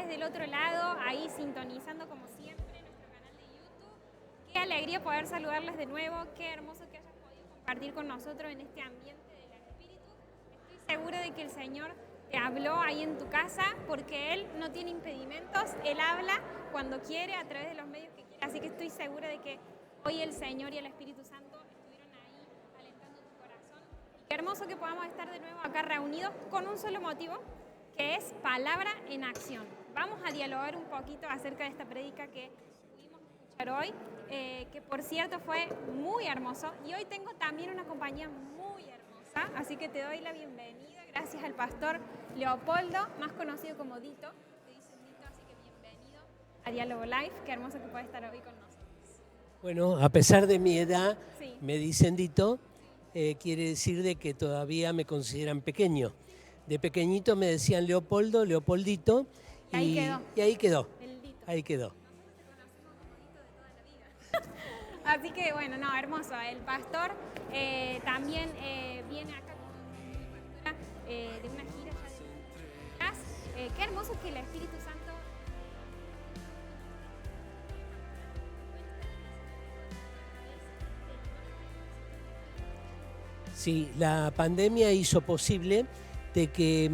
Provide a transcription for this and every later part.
desde el otro lado, ahí sintonizando como siempre nuestro canal de YouTube. Qué alegría poder saludarles de nuevo, qué hermoso que hayas podido compartir con nosotros en este ambiente del Espíritu. Estoy segura de que el Señor te habló ahí en tu casa, porque Él no tiene impedimentos, Él habla cuando quiere, a través de los medios que quiere. Así que estoy segura de que hoy el Señor y el Espíritu Santo estuvieron ahí alentando tu corazón. Qué hermoso que podamos estar de nuevo acá reunidos con un solo motivo, que es palabra en acción. Vamos a dialogar un poquito acerca de esta prédica que pudimos escuchar hoy, que por cierto fue muy hermoso, y hoy tengo también una compañía muy hermosa, así que te doy la bienvenida, gracias al pastor Leopoldo, más conocido como Dito, te dicen Dito, así que bienvenido a Diálogo Live, qué hermoso que puedas estar hoy con nosotros. Bueno, a pesar de mi edad, Sí. me dicen Dito, quiere decir de que todavía me consideran pequeño. De pequeñito me decían Leopoldo, Leopoldito, Y ahí quedó. y ahí quedó. El Dito. Ahí quedó. Así que bueno, no, hermoso. El pastor también viene acá con una pastora de una gira ya de qué hermoso que el Espíritu Santo Sí, la pandemia hizo posible de que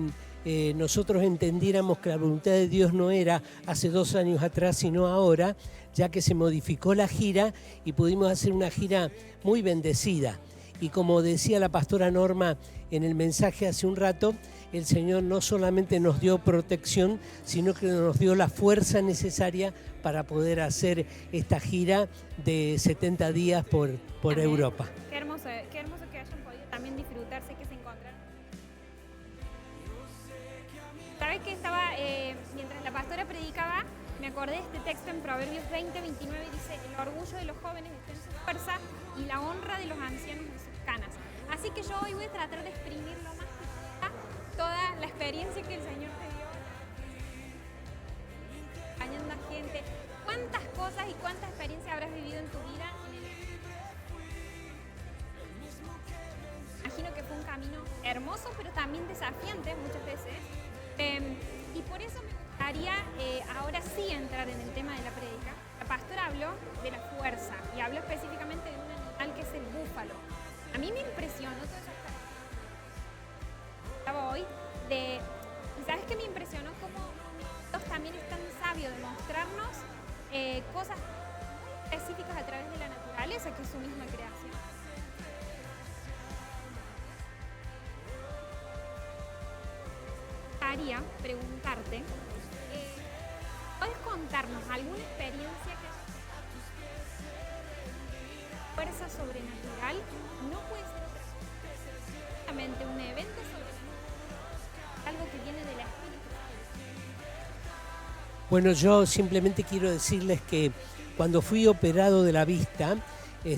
nosotros entendiéramos que la voluntad de Dios no era hace 2 años atrás, sino ahora, ya que se modificó la gira y pudimos hacer una gira muy bendecida. Y como decía la pastora Norma en el mensaje hace un rato, el Señor no solamente nos dio protección, sino que nos dio la fuerza necesaria para poder hacer esta gira de 70 días por Europa. Qué hermoso que hayan podido también disfrutarse, que se encontraron. ¿Sabes que estaba, mientras la pastora predicaba, me acordé de este texto en Proverbios 20:29, dice: el orgullo de los jóvenes está en su fuerza y la honra de los ancianos en sus canas. Así que yo hoy voy a tratar de exprimir lo más que pueda toda la experiencia que el Señor te dio, acompañando a gente. ¿Cuántas cosas y cuántas experiencias habrás vivido en tu vida? Imagino que fue un camino hermoso, pero también desafiante muchas veces. Y por eso me gustaría ahora sí entrar en el tema de la prédica. La pastora habló de la fuerza y habló específicamente de un animal que es el búfalo. A mí me impresionó todo eso. Estaba hoy y ¿sabes qué me impresionó? Cómo Dios también es tan sabio de mostrarnos cosas muy específicas a través de la naturaleza, que es su misma creación. Quería preguntarte, ¿puedes contarnos alguna experiencia que fuerza sobrenatural? No puede ser otra cosa, solamente un evento sobrenatural, algo que viene de la Espíritu. Bueno, yo simplemente quiero decirles que cuando fui operado de la vista,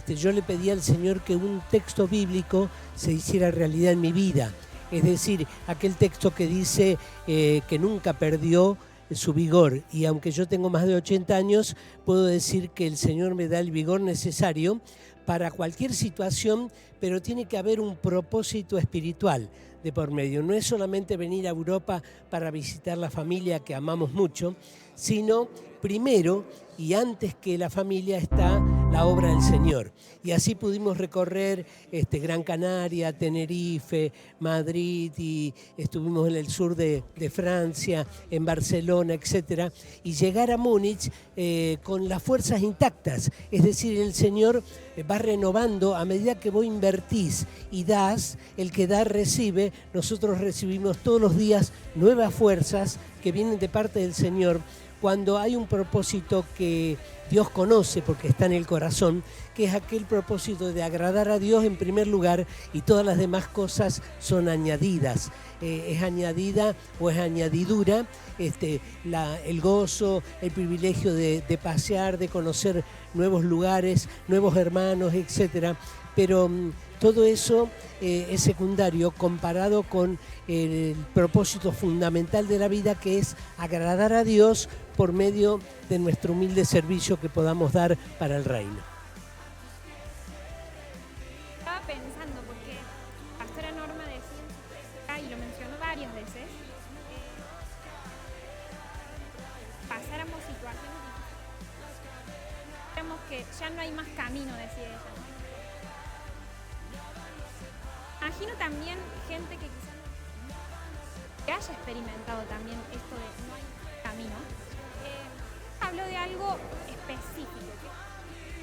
yo le pedí al Señor que un texto bíblico se hiciera realidad en mi vida. Es decir, aquel texto que dice que nunca perdió su vigor. Y aunque yo tengo más de 80 años, puedo decir que el Señor me da el vigor necesario para cualquier situación, pero tiene que haber un propósito espiritual de por medio. No es solamente venir a Europa para visitar la familia que amamos mucho, sino primero y antes que la familia está la obra del Señor. Y así pudimos recorrer Gran Canaria, Tenerife, Madrid, y estuvimos en el sur de Francia, en Barcelona, etc. Y llegar a Múnich con las fuerzas intactas. Es decir, el Señor va renovando a medida que vos invertís y das, el que da recibe. Nosotros recibimos todos los días nuevas fuerzas que vienen de parte del Señor, cuando hay un propósito que Dios conoce porque está en el corazón, que es aquel propósito de agradar a Dios en primer lugar, y todas las demás cosas son añadidas. Es añadida o es añadidura el gozo, el privilegio de pasear, de conocer nuevos lugares, nuevos hermanos, etc. Pero todo eso es secundario comparado con el propósito fundamental de la vida, que es agradar a Dios por medio de nuestro humilde servicio que podamos dar para el reino. Estaba pensando, porque Pastora Norma decía, y lo mencionó varias veces, pasáramos situaciones difíciles, vemos que ya no hay más camino, decía ella. Imagino también gente que quizás que haya experimentado también esto de no hay camino. Habló de algo específico,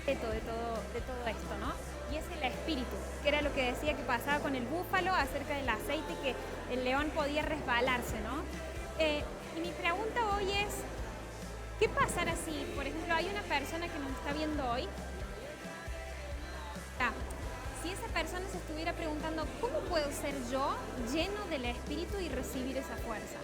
de todo esto, ¿no? Y es el espíritu, que era lo que decía que pasaba con el búfalo acerca del aceite, que el león podía resbalarse, ¿no? Y mi pregunta hoy es, ¿qué pasará si, por ejemplo, hay una persona que nos está viendo hoy? Si esa persona se estuviera preguntando, ¿cómo puedo ser yo lleno del Espíritu y recibir esa fuerza?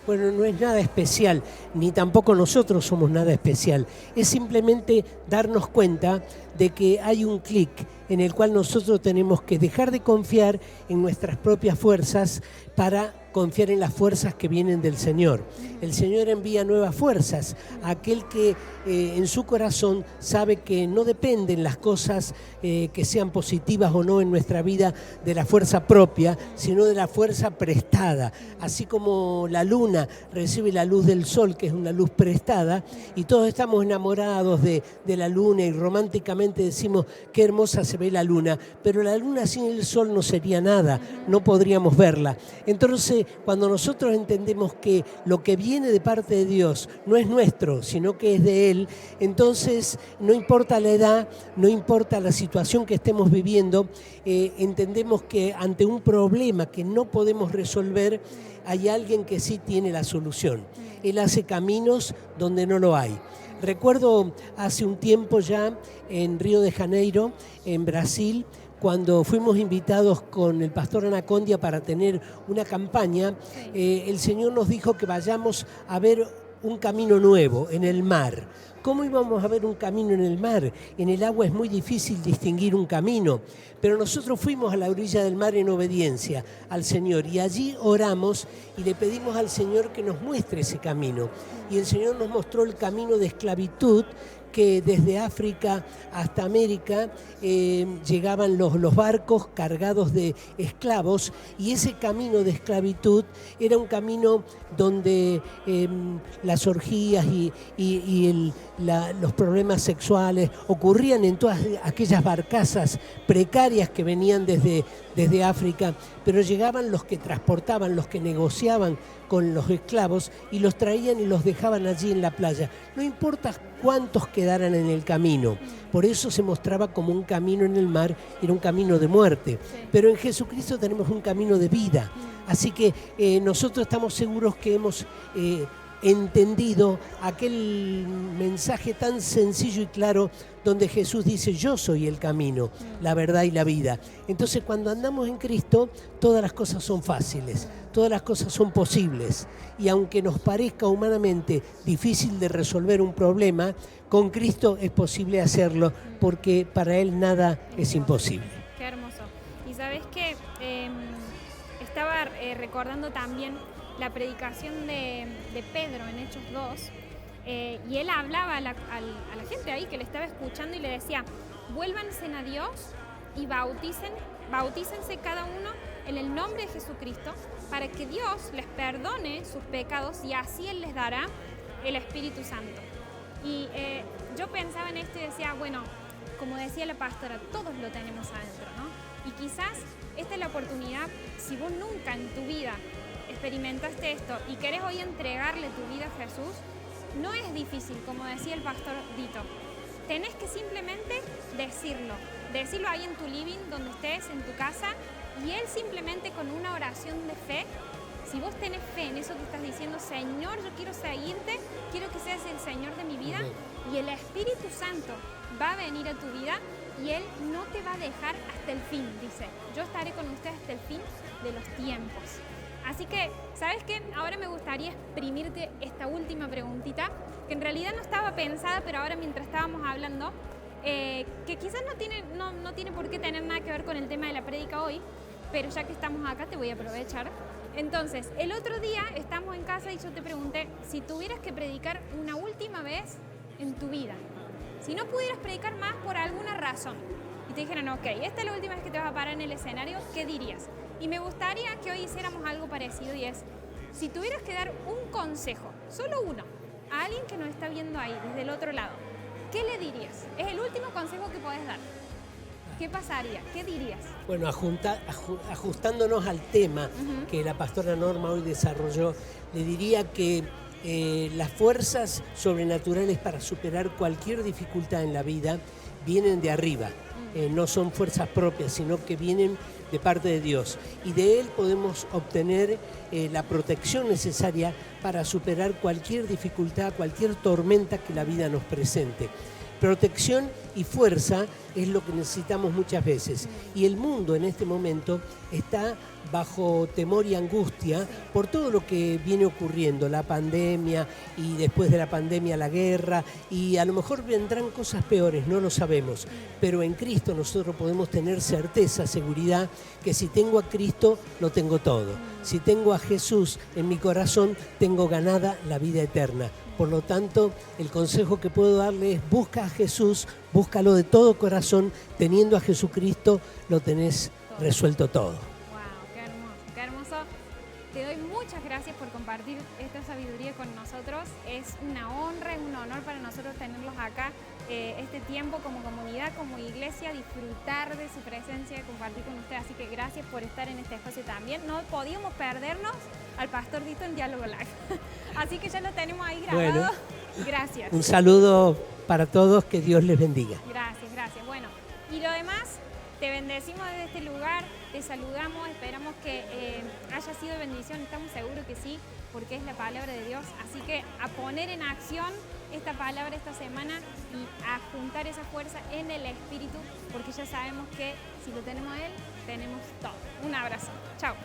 Bueno, no es nada especial, ni tampoco nosotros somos nada especial. Es simplemente darnos cuenta de que hay un clic en el cual nosotros tenemos que dejar de confiar en nuestras propias fuerzas para confiar en las fuerzas que vienen del Señor. El Señor envía nuevas fuerzas a aquel que en su corazón sabe que no dependen las cosas que sean positivas o no en nuestra vida de la fuerza propia, sino de la fuerza prestada. Así como la luna recibe la luz del sol, que es una luz prestada, y todos estamos enamorados de la luna y románticamente decimos qué hermosa se ve la luna, pero la luna sin el sol no sería nada, no podríamos verla. Entonces, cuando nosotros entendemos que lo que viene de parte de Dios no es nuestro, sino que es de Él, entonces no importa la edad, no importa la situación que estemos viviendo, entendemos que ante un problema que no podemos resolver, hay alguien que sí tiene la solución. Él hace caminos donde no lo hay. Recuerdo hace un tiempo ya en Río de Janeiro, en Brasil, cuando fuimos invitados con el pastor Anacondia para tener una campaña, el Señor nos dijo que vayamos a ver un camino nuevo en el mar. ¿Cómo íbamos a ver un camino en el mar? En el agua es muy difícil distinguir un camino, pero nosotros fuimos a la orilla del mar en obediencia al Señor y allí oramos y le pedimos al Señor que nos muestre ese camino. Y el Señor nos mostró el camino de esclavitud, que desde África hasta América llegaban los barcos cargados de esclavos, y ese camino de esclavitud era un camino donde las orgías y los problemas sexuales ocurrían en todas aquellas barcazas precarias que venían desde África, pero llegaban los que transportaban, los que negociaban con los esclavos y los traían y los dejaban allí en la playa. No importa cuántos quedaran en el camino, por eso se mostraba como un camino en el mar, era un camino de muerte, pero en Jesucristo tenemos un camino de vida, así que nosotros estamos seguros que hemos entendido aquel mensaje tan sencillo y claro donde Jesús dice: yo soy el camino, la verdad y la vida. Entonces, cuando andamos en Cristo, todas las cosas son fáciles, todas las cosas son posibles, y aunque nos parezca humanamente difícil de resolver un problema, con Cristo es posible hacerlo, porque para Él nada es imposible. Qué hermoso. Y sabes que estaba recordando también la predicación de Pedro en Hechos 2, y él hablaba a la gente ahí que le estaba escuchando y le decía: vuélvanse a Dios y bautícense cada uno en el nombre de Jesucristo para que Dios les perdone sus pecados y así Él les dará el Espíritu Santo. Y yo pensaba en esto y decía, bueno, como decía la pastora, todos lo tenemos adentro, ¿no? Y quizás esta es la oportunidad, si vos nunca en tu vida experimentaste esto y querés hoy entregarle tu vida a Jesús, no es difícil, como decía el pastor Dito. Tenés que simplemente decirlo ahí en tu living, donde estés, en tu casa, y Él simplemente con una oración de fe, si vos tenés fe en eso que estás diciendo: Señor, yo quiero seguirte, quiero que seas el Señor de mi vida, y el Espíritu Santo va a venir a tu vida y Él no te va a dejar hasta el fin, dice: yo estaré con ustedes hasta el fin de los tiempos. Así que, ¿sabes qué? Ahora me gustaría exprimirte esta última preguntita, que en realidad no estaba pensada, pero ahora mientras estábamos hablando, que quizás no tiene por qué tener nada que ver con el tema de la prédica hoy, pero ya que estamos acá te voy a aprovechar. Entonces, el otro día estamos en casa y yo te pregunté si tuvieras que predicar una última vez en tu vida, si no pudieras predicar más por alguna razón, y te dijeran: ok, esta es la última vez que te vas a parar en el escenario, ¿qué dirías? Y me gustaría que hoy hiciéramos algo parecido, y es, si tuvieras que dar un consejo, solo uno, a alguien que nos está viendo ahí, desde el otro lado, ¿qué le dirías? Es el último consejo que podés dar. ¿Qué pasaría? ¿Qué dirías? Bueno, ajustándonos al tema que la pastora Norma hoy desarrolló, le diría que las fuerzas sobrenaturales para superar cualquier dificultad en la vida vienen de arriba. No son fuerzas propias, sino que vienen de parte de Dios. Y de Él podemos obtener la protección necesaria para superar cualquier dificultad, cualquier tormenta que la vida nos presente. Protección y fuerza es lo que necesitamos muchas veces. Y el mundo en este momento está bajo temor y angustia por todo lo que viene ocurriendo, la pandemia y después de la pandemia la guerra, y a lo mejor vendrán cosas peores, no lo sabemos. Pero en Cristo nosotros podemos tener certeza, seguridad, que si tengo a Cristo lo tengo todo. Si tengo a Jesús en mi corazón, tengo ganada la vida eterna. Por lo tanto, el consejo que puedo darle es: busca a Jesús, búscalo de todo corazón, teniendo a Jesucristo lo tenés resuelto todo. Wow, qué hermoso, qué hermoso. Te doy muchas gracias por compartir esta sabiduría con nosotros. Es una honra, es un honor para nosotros tenerlos acá, este tiempo como comunidad, como iglesia, disfrutar de su presencia, compartir con ustedes. Así que gracias por estar en este espacio también. No podíamos perdernos al Pastor Dito en Diálogo Live. Así que ya lo tenemos ahí grabado. Bueno, gracias. Un saludo para todos, que Dios les bendiga. Gracias, gracias. Bueno, y lo demás, te bendecimos desde este lugar, te saludamos, esperamos que haya sido bendición, estamos seguros que sí, porque es la palabra de Dios. Así que a poner en acción esta palabra esta semana y a juntar esa fuerza en el Espíritu, porque ya sabemos que si lo tenemos a Él, tenemos todo. Un abrazo. Chao.